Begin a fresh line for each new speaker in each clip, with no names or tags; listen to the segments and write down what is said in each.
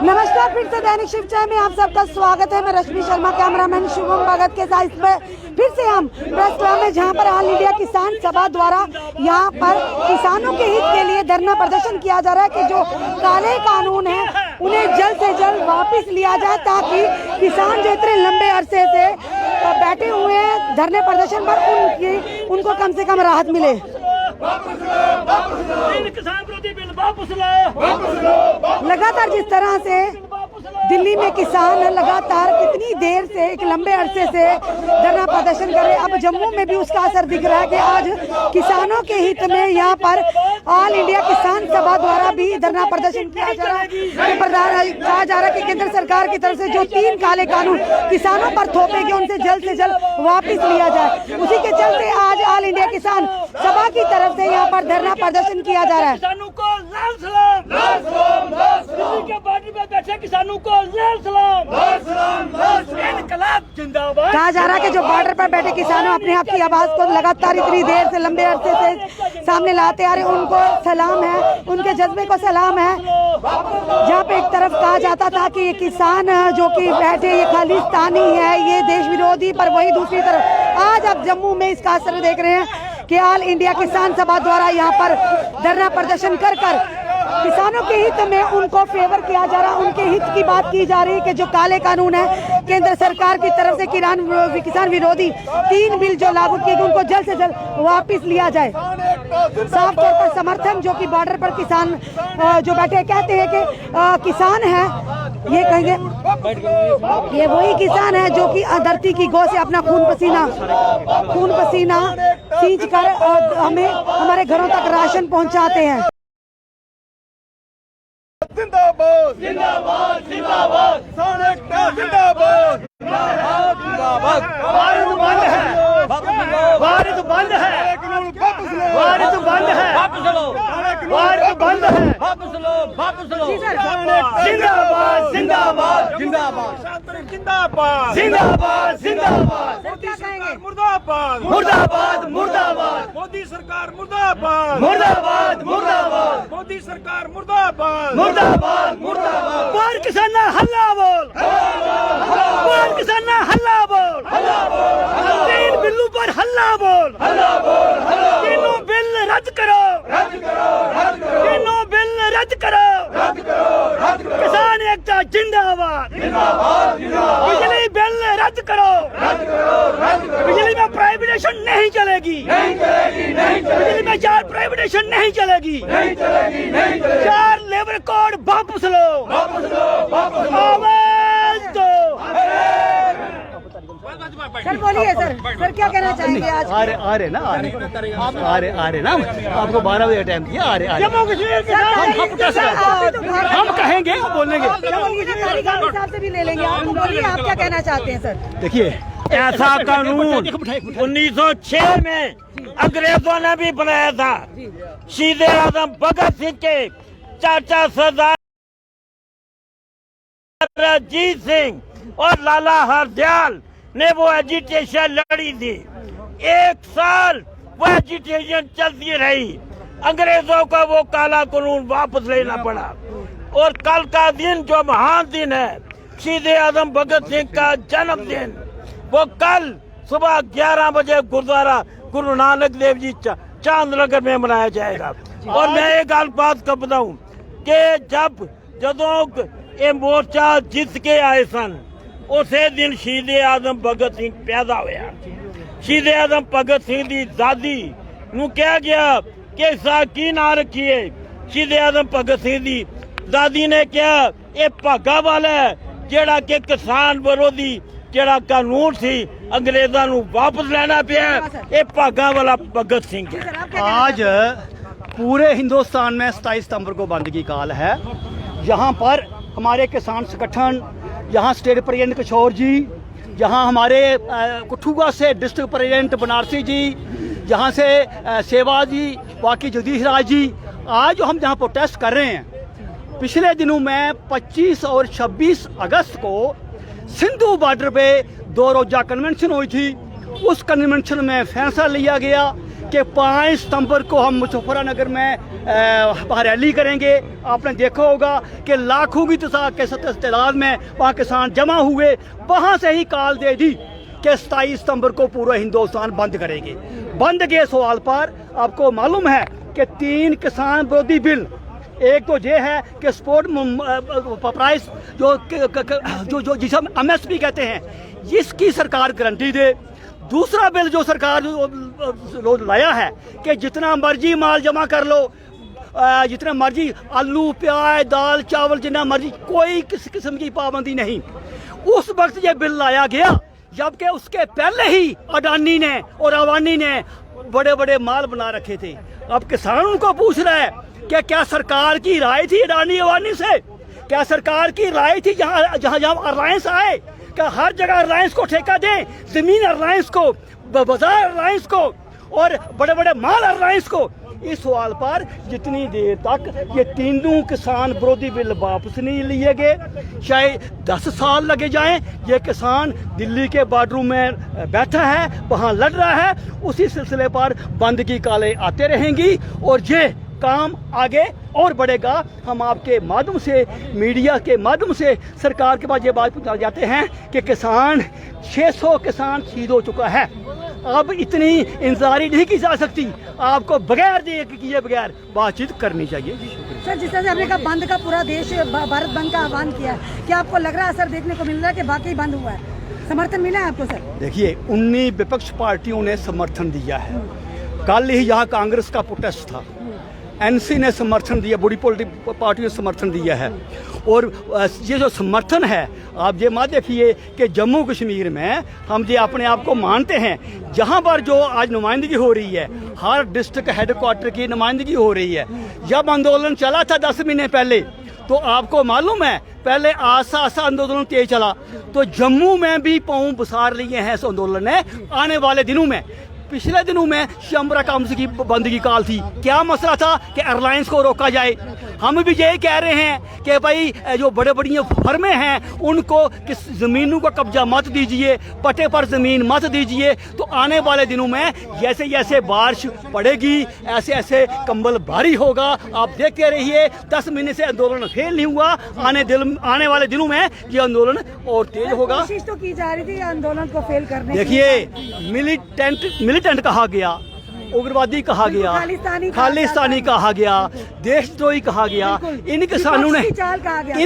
नमस्कार, फिर से दैनिक शिवचय में आप सबका स्वागत है। मैं रश्मि शर्मा, कैमरामैन शुभम भगत के साथ में फिर से हम प्रेस क्लब में, जहां पर ऑल इंडिया किसान सभा द्वारा यहां पर किसानों के हित के लिए धरना प्रदर्शन किया जा रहा है कि जो काले कानून है उन्हें जल्द से जल्द वापस लिया जाए, ताकि किसान जो इतने लंबे अरसे से बैठे हुए हैं धरने प्रदर्शन पर उनको कम से कम राहत मिले।
किसान विरोधी बिल वापस लो।
लगातार जिस तरह से दिल्ली में किसान लगातार कितनी देर से, एक लंबे अरसे से धरना प्रदर्शन कर रहे हैं, अब जम्मू में भी उसका असर दिख रहा है कि आज किसानों के हित में यहाँ पर ऑल इंडिया किसान सभा द्वारा भी धरना प्रदर्शन किया जा रहा है। कहा जा रहा है कि केंद्र सरकार की तरफ से जो 3 काले कानून किसानों पर थोपे गए उनसे जल्द से जल्द वापस लिया जाए। उसी के चलते आज ऑल इंडिया किसान सभा की तरफ से यहाँ पर धरना प्रदर्शन किया जा रहा है।
किसानों को लाल सलाम, लाल सलाम, लाल सलाम। दिल्ली के बॉर्डर पर बैठे किसानों को लाल सलाम, लाल सलाम, लाल सलाम। इनकलाब जिंदाबाद।
कहा जा रहा है कि जो बॉर्डर पर बैठे किसानों अपने आप की आवाज को लगातार इतनी देर से, लंबे अरसे से सामने लाते आ रहे, उनको सलाम है, उनके जज्बे को सलाम है। जहाँ पे एक तरफ कहा जाता था कि ये किसान जो कि बैठे ये खालिस्तानी है, ये देश विरोधी, पर वही दूसरी तरफ आज आप जम्मू में इसका असर देख रहे हैं कि ऑल इंडिया किसान सभा द्वारा यहाँ पर धरना प्रदर्शन कर किसानों के हित में उनको फेवर किया जा रहा है, उनके हित की बात की जा रही है कि जो काले कानून है केंद्र सरकार की तरफ से किसान विरोधी 3 बिल जो लागू किए गए उनको जल्द से जल्द वापस लिया जाए। साफ तौर पर समर्थन जो कि बॉर्डर पर किसान जो बैठे कहते हैं कि किसान है, ये कहेंगे ये वही किसान है जो कि धरती की गौ से अपना खून पसीना सींच कर हमें हमारे घरों तक राशन पहुंचाते हैं।
जिंदाबाद जिंदाबाद जिंदाबाद जिंदाबाद जिंदाबाद जिंदाबाद।
भारत बंद है, भारत बंद है, भारत बंद है, वापस लो, भारत बंद है, वापस लो, वापस लो। जिंदाबाद जिंदाबाद जिंदाबाद
जिंदाबाद
जिंदाबाद जिंदाबाद।
क्या कहेंगे?
मुर्दाबाद
मुर्दाबाद मुर्दाबाद
मोदी सरकार मुर्दाबाद
मुर्दाबाद मुर्दाबाद
मोदी सरकार मुर्दाबाद
मुर्दाबाद मुर्दाबाद। बार किसान हल्ला बोल, बार किसान हल्ला बोल, 3 बिल्लों पर हल्ला बोल, तीनों बिल रद्द करो, तीनों बिल रद्द करो, किसान एकता जिंदाबाद, बिजली बिल रद्द करो, बिजली में प्राइवेटाइजेशन नहीं चलेगी, बिजली में 4 प्राइवेटाइजेशन नहीं चलेगी, 4 लेबर कोड वापस लो, आवाज दो।
सर बोलिए सर क्या कहना चाहेंगे आज?
आ रहे ना आपको 12 बजे टाइम दिया। आ रहे
जम्मू कश्मीर के
हम कहेंगे, बोलेंगे।
साहब से भी ले लेंगे। आप बोलिए, आप क्या कहना चाहते हैं सर?
देखिए,
ऐसा कानून 1906 में अंग्रेजों ने भी बनाया था। शहीद आजम भगत सिंह के चाचा सरदार अजीत सिंह और लाला हरदयाल ने वो एजिटेशन लड़ी थी। 1 साल वो एजिटेशन चलती रही, अंग्रेजों का वो काला कानून वापस लेना पड़ा। और कल का दिन जो महान दिन है, शहीद आजम भगत सिंह का जन्मदिन, वो कल सुबह 11 बजे गुरुद्वारा गुरु नानक देव जी चांदनगर में मनाया जाएगा। और मैं एक बात को बताऊं कि जदों ये मोर्चा जित के आए सन, उसे दिन शहीद आजम भगत सिंह पैदा होया। शहीद आजम भगत सिंह दी दादी नू कहा गया कि साकी ना रखिए। शहीद आजम भगत सिंह दी दादी ने कहा ये भागा वाला है जेड़ा कि किसान विरोधी जेड़ा कानून सी अंग्रेजों नू वापस लेना पिया, ये भागा वाला भगत सिंह है।
आज पूरे हिंदुस्तान में 27 सितंबर को बंद की काल है। यहाँ पर हमारे किसान संगठन, यहाँ स्टेट प्रेसिडेंट किशोर जी, यहाँ हमारे कठुआ से डिस्ट्रिक्ट प्रेसिडेंट बनारसी जी, यहाँ से सेवा जी, बाकी जगदीश राज जी, आज हम यहाँ प्रोटेस्ट कर रहे हैं। पिछले दिनों में 25 और 26 अगस्त को सिंधु बॉर्डर पे 2 रोजा कन्वेंशन हुई थी। उस कन्वेंशन में फैसला लिया गया कि 5 सितंबर को हम मुजफ्फरनगर में वहाँ रैली करेंगे। आपने देखा होगा कि लाखों की तादाद में वहाँ किसान जमा हुए। वहाँ से ही कॉल दे दी कि 27 सितंबर को पूरा हिंदुस्तान बंद करेंगे। बंद के सवाल पर आपको मालूम है कि 3 किसान विरोधी बिल, एक तो ये है कि स्पोर्ट प्राइस जो जिसे हम MSP कहते हैं, इसकी सरकार गारंटी दे। दूसरा बिल जो सरकार लाया है कि जितना मर्जी माल जमा कर लो, जितना मर्जी आलू प्याज दाल चावल जितना मर्जी, कोई किसी किस्म की पाबंदी नहीं। उस वक्त ये बिल लाया गया जबकि उसके पहले ही अडानी ने और अवानी ने बड़े बड़े माल बना रखे थे। अब किसानों को पूछ रहा है कि क्या सरकार की राय थी अडानी अवानी से? क्या सरकार की राय थी जहाँ जहाँ अलायंस आए, क्या हर जगह अलायंस को ठेका दें, जमीन अलायंस को, बाजार अलायंस को और बड़े बड़े माल अलायंस को? इस सवाल पर जितनी देर तक ये तीनों किसान विरोधी बिल वापस नहीं लिए गए, चाहे 10 साल लगे जाएं, ये किसान दिल्ली के बॉर्डर में बैठा है, वहाँ लड़ रहा है। उसी सिलसिले पर बंद की कालें आते रहेंगी और ये काम आगे और बढ़ेगा। हम आपके माध्यम से, मीडिया के माध्यम से सरकार के पास ये बात पहुँचा जाते हैं कि किसान 600 किसान शहीद हो चुका है। अब इतनी इंतजारी नहीं की जा सकती। आपको बगैर किए बगैर बातचीत करनी चाहिए।
सर, जिस तरह से आपने कहा बंद का पूरा देश भारत बंद का आह्वान किया, क्या आपको लग रहा है असर देखने को मिल रहा है कि वाकई बंद हुआ है? समर्थन मिला है आपको सर?
देखिए, 19 विपक्ष पार्टियों ने समर्थन दिया है। कल ही यहाँ कांग्रेस का प्रोटेस्ट था, NC ने समर्थन दिया, बड़ी पॉलिटिकल पार्टियों ने समर्थन दिया है। और ये जो समर्थन है, आप ये मत देखिए कि जम्मू कश्मीर में हम ये अपने आप को मानते हैं, जहाँ पर जो आज नुमाइंदगी हो रही है, हर डिस्ट्रिक्ट हेडक्वार्टर की नुमाइंदगी हो रही है। जब आंदोलन चला था 10 महीने पहले, तो आपको मालूम है पहले आस्ता आस्ता आंदोलन तेज चला, तो जम्मू में भी पांव पसार लिए हैं इस आंदोलन ने। आने वाले दिनों में, पिछले दिनों में शंबरा काउंसिल की बंद की कॉल थी। क्या मसला था कि एयरलाइंस को रोका जाए। हम भी यही कह रहे हैं कि भाई जो बड़े बड़ी फर्में हैं उनको किस ज़मीनों का कब्जा मत दीजिए, पट्टे पर ज़मीन मत दीजिए। तो आने वाले दिनों में जैसे जैसे बारिश पड़ेगी ऐसे ऐसे कंबल भारी होगा। आप देखते रहिए, 10 महीने से आंदोलन फेल नहीं हुआ। आने वाले दिनों में ये आंदोलन और तेज होगा।
कोशिश तो की जा रही थी आंदोलन को फेल करने।
देखिए, मिलिटेंट कहा गया, उग्रवादी कहा गया, खालिस्तानी कहा गया, देशद्रोही कहा गया। इन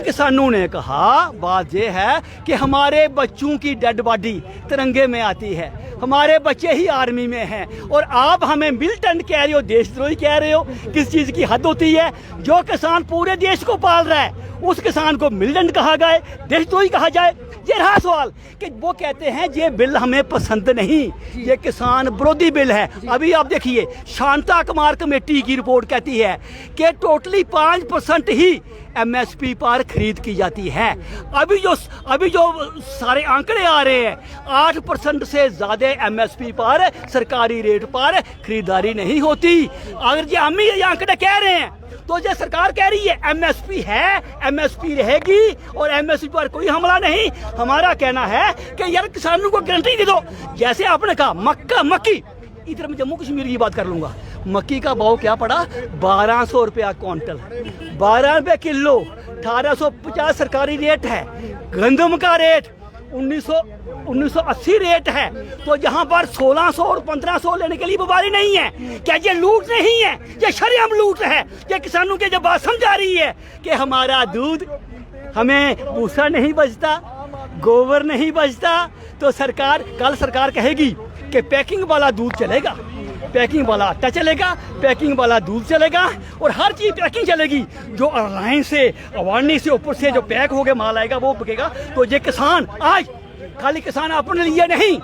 किसानों ने कहा, बात यह है कि हमारे बच्चों की डेड बॉडी तिरंगे में आती है, हमारे बच्चे ही आर्मी में हैं, और आप हमें मिलिटेंट कह रहे हो, देशद्रोही कह रहे हो। किस चीज़ की हद होती है? जो किसान पूरे देश को पाल रहा है उस किसान को मिलिटेंट कहा जाए, देशद्रोही कहा जाए? ये रहा सवाल कि वो कहते हैं ये बिल हमें पसंद नहीं, ये किसान विरोधी बिल है। अभी आप देखिए, शांता कुमार कमेटी की रिपोर्ट कहती है कि टोटली 5% ही MSP पर खरीद की जाती है। अभी जो सारे आंकड़े आ रहे हैं, 8% से ज़्यादा MSP पर, सरकारी रेट पर खरीदारी नहीं होती। अगर ये हम ही ये आंकड़े कह रहे हैं तो ये सरकार कह रही है MSP है, MSP रहेगी और MSP पर कोई हमला नहीं। हमारा कहना है कि यार किसानों को गारंटी दे दो। जैसे आपने कहा मक्की, इधर मैं जम्मू कश्मीर की बात कर लूँगा। मक्की का भाव क्या पड़ा? 1200 रुपया क्विंटल, 12 रुपये किलो, 1850 सरकारी रेट है। गंदम का रेट 1980 रेट है। तो यहाँ पर 1600 और 1500 लेने के लिए व्यापारी नहीं है। क्या ये लूट नहीं है? ये शरेआम लूट है। ये किसानों के जब बात समझा रही है कि हमारा दूध, हमें भूसा नहीं बचता, गोबर नहीं बचता, तो कल सरकार कहेगी कि पैकिंग वाला दूध चलेगा, पैकिंग वाला आटा चलेगा, पैकिंग वाला दूध चलेगा और हर चीज़ पैकिंग चलेगी। जो अलायंस से, अवानी से ऊपर से जो पैक हो गया माल आएगा वो बिकेगा। तो ये किसान आज खाली किसान अपने लिए नहीं,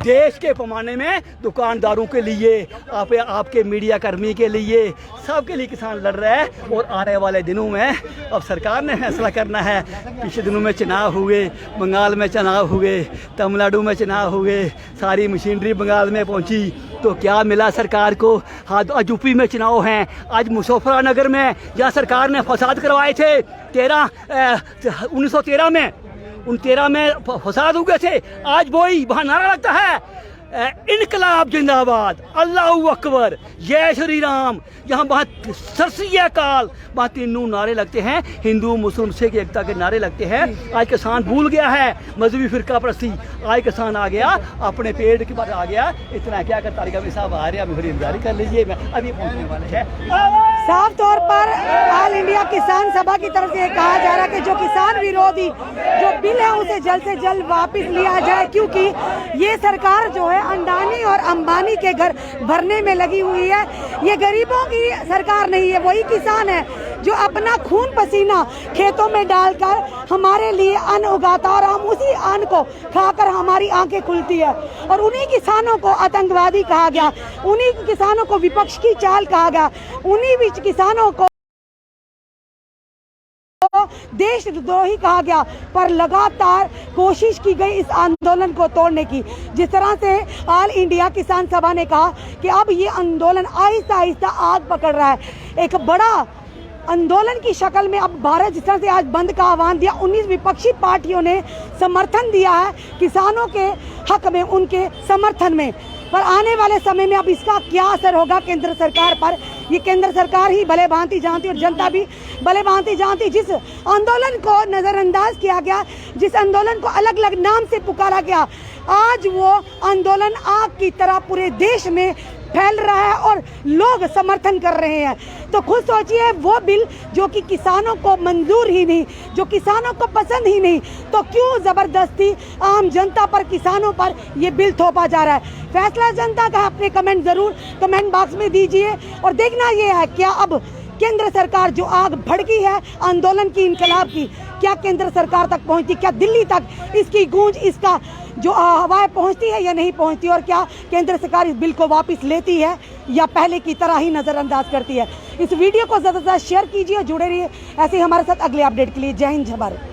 देश के पैमाने में दुकानदारों के लिए, आपके मीडिया कर्मी के लिए, सबके लिए किसान लड़ रहा है। और आने वाले दिनों में अब सरकार ने फैसला करना है। पिछले दिनों में चुनाव हुए, बंगाल में चुनाव हुए, तमिलनाडु में चुनाव हुए, सारी मशीनरी बंगाल में पहुंची, तो क्या मिला सरकार को? हाँ, तो आज यूपी में चुनाव हैं, आज मुजफ्फरनगर में जहाँ सरकार ने फसाद करवाए थे 1913 में, उन 13 में फसाद हो गए थे। आज वही वहाँ नारा लगता है इनकलाब जिंदाबाद, अल्लाहू अकबर, जय श्री राम, यहाँ बहुत सरसिया काल, वहाँ तीनों नारे लगते हैं, हिंदू मुस्लिम सिख एकता के नारे लगते हैं। आज किसान भूल गया है मजहबी फिरका परस्ती, आज किसान आ गया अपने पेड़ के बाद आ गया। इतना क्या कर तारिका भाई साहब आ रहे हैं, अभी थोड़ी इंतजार कर लीजिए, मैं अभी पहुँचने वाले हैं।
साफ तौर पर ऑल इंडिया किसान सभा की तरफ से कहा जा रहा है कि जो किसान विरोधी जो बिल है उसे जल्द से जल्द वापस लिया जाए, क्योंकि ये सरकार जो है अंडानी और अंबानी के घर भरने में लगी हुई है। ये गरीबों की सरकार नहीं है, वही किसान है जो अपना खून पसीना खेतों में डालकर हमारे लिए अन्न उगाता और हम उसी अन्न को खाकर हमारी आंखें खुलती है। और उन्हीं किसानों को आतंकवादी कहा गया, उन्हीं किसानों को विपक्ष की चाल कहा गया, उन्हीं बीच किसानों को देशद्रोही कहा गया। पर लगातार कोशिश की गई इस आंदोलन को तोड़ने की। जिस तरह से ऑल इंडिया किसान सभा ने कहा कि अब ये आंदोलन आहिस्ता आहिस्ता आग पकड़ रहा है, एक बड़ा आंदोलन की शक्ल में अब भारत जिस तरह से आज बंद का आह्वान दिया, 19 विपक्षी पार्टियों ने समर्थन दिया है किसानों के हक में, उनके समर्थन में। पर आने वाले समय में अब इसका क्या असर होगा केंद्र सरकार पर, ये केंद्र सरकार ही भले भांति जानती और जनता भी भले भांति जानती। जिस आंदोलन को नज़रअंदाज किया गया, जिस आंदोलन को अलग अलग नाम से पुकारा गया, आज वो आंदोलन आग की तरह पूरे देश में फैल रहा है और लोग समर्थन कर रहे हैं। तो खुद सोचिए, वो बिल जो कि किसानों को मंजूर ही नहीं, जो किसानों को पसंद ही नहीं, तो क्यों ज़बरदस्ती आम जनता पर, किसानों पर ये बिल थोपा जा रहा है। फैसला जनता का। अपने कमेंट ज़रूर कमेंट बॉक्स में दीजिए और देखना ये है क्या अब केंद्र सरकार जो आग भड़की है आंदोलन की, इनकलाब की, क्या केंद्र सरकार तक पहुंचती, क्या दिल्ली तक इसकी गूंज, इसका जो हवाएं पहुंचती है या नहीं पहुंचती, और क्या केंद्र सरकार इस बिल को वापस लेती है या पहले की तरह ही नज़रअंदाज करती है। इस वीडियो को ज़्यादा से ज़्यादा शेयर कीजिए, जुड़े रहिए ऐसे ही हमारे साथ अगले अपडेट के लिए। जय हिंद, जय भारत।